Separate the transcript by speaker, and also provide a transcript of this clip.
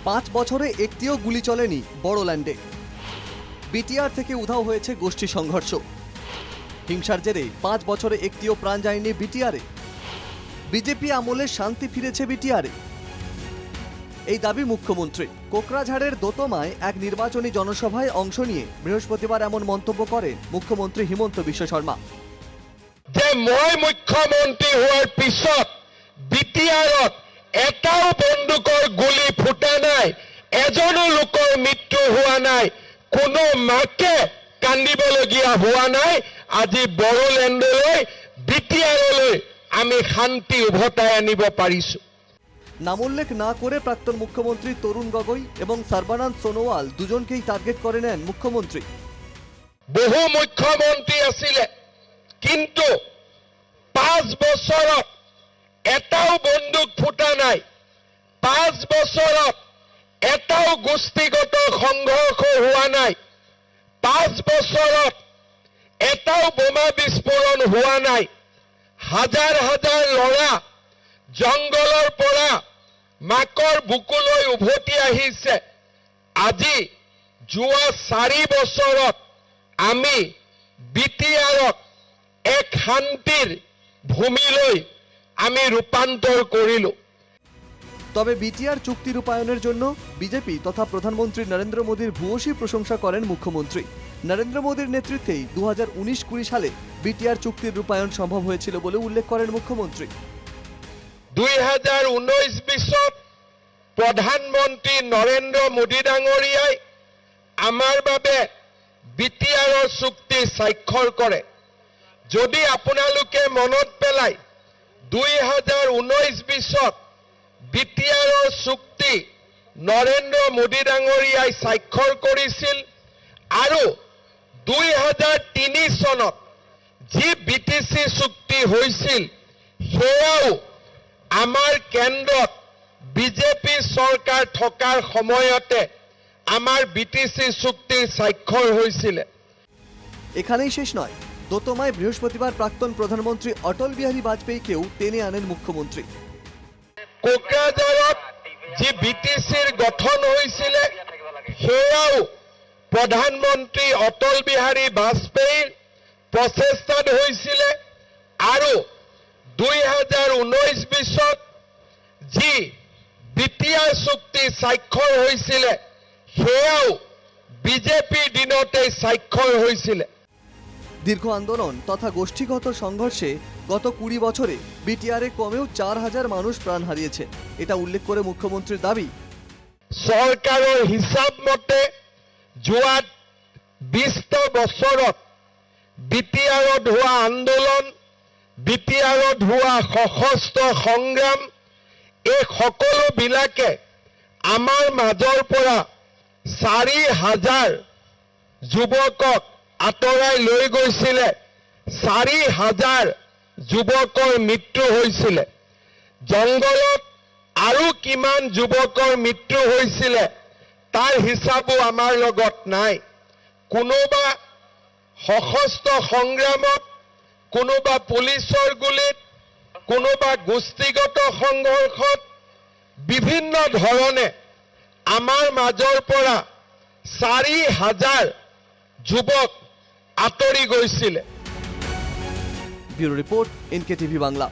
Speaker 1: 5 বছরে একটিও গুলি চলেনি বড়োল্যান্ডে। বিটিআর থেকে উধাও হয়েছে গোষ্ঠী সংঘর্ষ। হিংসার জেরে 5 বছরে একটিও প্রাণ যায়নি বিটিআরে। বিজেপি আমলে শান্তি ফিরেছে বিটিআরে, এই দাবি মুখ্যমন্ত্রী। কোকরাঝাড়ের দোতমায় এক নির্বাচনী জনসভায় অংশ নিয়ে বৃহস্পতিবার এমন মন্তব্য করেন মুখ্যমন্ত্রী হিমন্ত বিশ্ব শর্মা।
Speaker 2: যে মই মুখ্যমন্ত্রী হওয়ার পিছত বিটিআরত এটাও বন্দুকৰ গুলি ফুটা নাই, এজনো লোকৰ মৃত্যু হোৱা নাই, কোনো মাকে কান্দিবলগীয়া হোৱা নাই। আজি বড়োলেণ্ডলৈ বিটিআৰলৈ আমি শান্তি উভতাই আনিব পাৰিছো।
Speaker 1: নাম উল্লেখ না করে প্রাক্তন মুখ্যমন্ত্রী তরুণ গগৈ এবং সর্বানন্দ সোনোয়াল দুজনকেই টার্গেট করে নেন মুখ্যমন্ত্রী।
Speaker 2: বহু মুখ্যমন্ত্রী আছিলে, কিন্তু 5 বছৰত এটাও বন্দুক ফুটা নাই, 5 বছৰত এটাও গোষ্ঠীগত সংঘৰ্ষ হোৱা নাই, 5 বছৰত এটাও বোমা বিস্ফোৰণ হোৱা নাই। হাজাৰ হাজাৰ ল'ৰা জংগলৰ পৰা মাকৰ বুকুলৈ উভতি আহিছে। আজি যোৱা 4 বছৰত আমি বিটিআৰক এক শান্তিৰ ভূমিলৈ আমি ৰূপান্তৰ কৰিলো।
Speaker 1: তবে বিটিআর চুক্তি রূপায়ণের জন্য বিজেপি তথা প্রধানমন্ত্রী নরেন্দ্র মোদীর ভূয়সী প্রশংসা করেন মুখ্যমন্ত্রী। নরেন্দ্র মোদীর নেতৃত্বেই 2019-20 সালে বিটিআর চুক্তির রূপায়ণ সম্ভব হয়েছিল বলে উল্লেখ করেন মুখ্যমন্ত্রী।
Speaker 2: 2019-20 প্রধানমন্ত্রী নরেন্দ্র মোদী ডাঙৰীয়াই আমাৰ বাবে বিটিআৰৰ চুক্তি স্বাক্ষৰ কৰে। যদি আপোনালোকে মনত পেলায় 2019-20 বিটিআৰৰ চুক্তি নৰেন্দ্ৰ মোদী ডাঙৰীয়াই স্বাক্ষৰ কৰিছিল, আৰু 2003 চনত যি বিটিচি চুক্তি হৈছিল সেয়াও আমাৰ কেন্দ্ৰত বিজেপি চৰকাৰ থকাৰ সময়তে আমাৰ বিটিচি চুক্তি স্বাক্ষৰ হৈছিল।
Speaker 1: এখানেই শেষ নয়, দোতমায় বৃহস্পতিবার প্রাক্তন প্রধানমন্ত্রী অটল বিহারী বাজপেয়ীকেও টেনে আনেন মুখ্যমন্ত্রী।
Speaker 2: কোকৰাঝাৰত যি বিটিচিৰ গঠন হৈছিল সেয়াও প্ৰধানমন্ত্ৰী অটল বিহাৰী বাজপেয়ীৰ প্ৰচেষ্টাত হৈছিল, আৰু 2019-20 যি বিটিআৰ চুক্তি স্বাক্ষৰ হৈছিল সেয়াও বিজেপিৰ দিনতে স্বাক্ষৰ হৈছিল।
Speaker 1: দীর্ঘ আন্দোলন তথা গোষ্ঠীগত সংঘর্ষে গত 20 বছরে বিটিআরে কমেও 4000 মানুষ প্রাণ হারিয়েছে, এটা উল্লেখ করে মুখ্যমন্ত্রীর দাবি।
Speaker 2: চৰকাৰৰ হিচাপ মতে যোৱা 20 বছৰত বিটিআৰত হোৱা আন্দোলন, বিটিআৰত হোৱা সশস্ত্ৰ সংগ্ৰাম, এই সকলোবিলাকে আমাৰ মাজৰ পৰা 4000 যুৱকক আঁতৰাই লৈ গৈছিলে, 4000 যুৱকৰ মৃত্যু হৈছিল। জংগলত আৰু কিমান যুৱকৰ মৃত্যু হৈছিল তাৰ হিচাপো আমাৰ লগত নাই। কোনোবা সশস্ত্ৰ সংগ্ৰামত, কোনোবা পুলিচৰ গুলিত, কোনোবা গোষ্ঠীগত সংঘৰ্ষত, বিভিন্ন ধৰণে আমাৰ মাজৰ পৰা 4000 যুৱক আঁতৰি গৈছিল।
Speaker 1: Bureau report, NKTV Bangla.